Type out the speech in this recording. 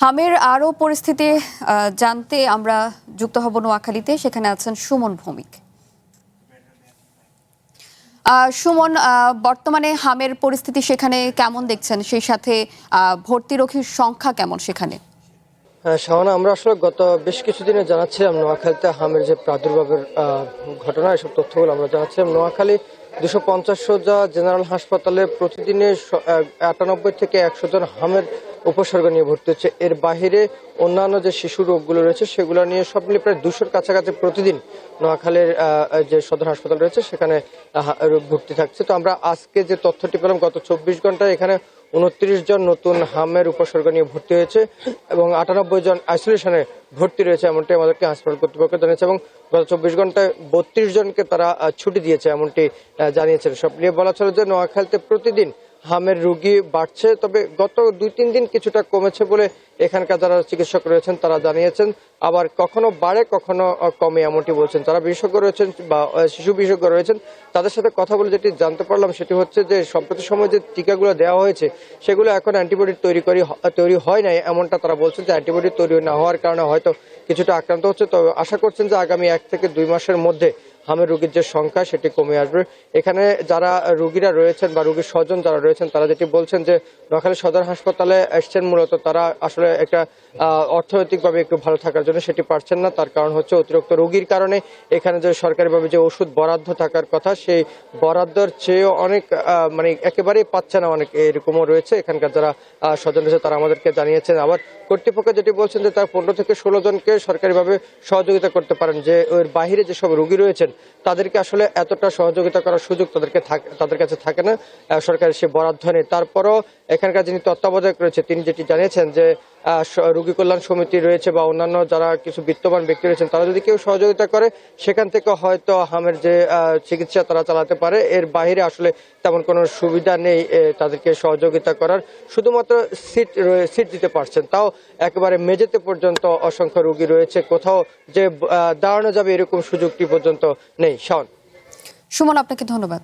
হামের আরও পরিস্থিতি জানতে আমরা যুক্ত হব নোয়াখালীতে। সেখানে আছেন সুমন ভৌমিক। সুমন, বর্তমানে হামের পরিস্থিতি সেখানে কেমন দেখছেন? সেই সাথে ভর্তি রোগীর সংখ্যা কেমন সেখানে? শাওনা, আমরা আসলে গত বেশ কিছুদিনে জানাচ্ছিলাম নোয়াখালীতে হামের যে প্রাদুর্ভাবের ঘটনা, এসব তথ্যগুলো আমরা জানাচ্ছিলাম। নোয়াখালী 250 শয্যা জেনারেল হাসপাতালে প্রতিদিনে 98 থেকে 100 জন হামের উপসর্গ নিয়ে ভর্তি হচ্ছে। এর বাহিরে অন্যান্য যে শিশু রোগগুলো রয়েছে সেগুলো নিয়ে সব মিলিয়ে প্রায় 200-র কাছাকাছি প্রতিদিন নোয়াখালীর যে সদর হাসপাতাল রয়েছে সেখানে ভর্তি থাকছে। তো আমরা আজকে যে তথ্যটি পেলাম, গত 24 ঘন্টায় এখানে 29 জন নতুন হামের উপসর্গ নিয়ে ভর্তি হয়েছে এবং 98 জন আইসোলেশনে ভর্তি রয়েছে, এমনটি আমাদেরকে হাসপাতাল কর্তৃপক্ষ জানিয়েছে। এবং গত 24 ঘন্টায় 32 জনকে তারা ছুটি দিয়েছে, এমনটি জানিয়েছেন। সব নিয়ে বলা চলে যে নোয়াখালীতে প্রতিদিন হামের রোগী বাড়ছে, তবে গত 2-3 দিন কিছুটা কমেছে বলে এখানকার যারা চিকিৎসক রয়েছেন তারা জানিয়েছেন। আবার কখনো বাড়ে কখনো কমে, এমনটি বলছেন। যারা বিশেষজ্ঞ রয়েছেন বা শিশু বিশেষজ্ঞ রয়েছেন তাদের সাথে কথা বলে যেটি জানতে পারলাম সেটি হচ্ছে যে সম্প্রতি সময় যে টিকাগুলো দেওয়া হয়েছে সেগুলো এখন অ্যান্টিবডি তৈরি হয় নাই, এমনটা তারা বলছেন। যে অ্যান্টিবডি তৈরি না হওয়ার কারণে হয়তো কিছুটা আক্রান্ত হচ্ছে। তবে আশা করছেন যে আগামী 1 থেকে 2 মাসের মধ্যে হামের রোগীর যে সংখ্যা সেটি কমে আসবে। এখানে যারা রোগীরা রয়েছেন বা রোগীর স্বজন যারা রয়েছেন তারা যেটি বলছেন যে নোয়াখালী সদর হাসপাতালে এসছেন মূলত তারা আসলে একটা অর্থনৈতিকভাবে একটু ভালো থাকার জন্য, সেটি পারছেন না। তার কারণ হচ্ছে অতিরিক্ত রোগীর কারণে এখানে যে সরকারিভাবে যে ওষুধ বরাদ্দ থাকার কথা সেই বরাদ্দর চেয়েও অনেক মানে একেবারেই পাচ্ছে না, অনেক এরকমও রয়েছে। এখানকার যারা স্বজন রয়েছে তারা আমাদেরকে জানিয়েছেন। আবার কর্তৃপক্ষ যেটি বলছেন যে তার 15 থেকে 16 জনকে সরকারিভাবে সহযোগিতা করতে পারেন, যে ওর বাহিরে যেসব রোগী রয়েছেন তাদেরকে আসলে এতটা সহযোগিতা করার সুযোগ তাদের কাছে থাকে না, সরকারের সে বরাদ্দ নেই। তারপরও এখানকার যিনি তত্ত্বাবধায়ক রয়েছে তিনি যেটি জানিয়েছেন যে রোগী কল্যাণ সমিতি রয়েছে বা অন্যান্য যারা কিছু বিত্তবান ব্যক্তি রয়েছেন তারা যদি কেউ সহযোগিতা করে সেখান থেকে হয়তো হামের যে চিকিৎসা তারা চালাতে পারে। এর বাইরে আসলে তেমন কোনো সুবিধা নেই তাদেরকে সহযোগিতা করার। শুধুমাত্র সিট দিতে পারছেন, তাও একেবারে মেঝেতে পর্যন্ত অসংখ্য রোগী রয়েছে, কোথাও যে দাঁড়ানো যাবে এরকম সুযোগটি পর্যন্ত নেই। শাওন। সুমন, আপনাকে ধন্যবাদ।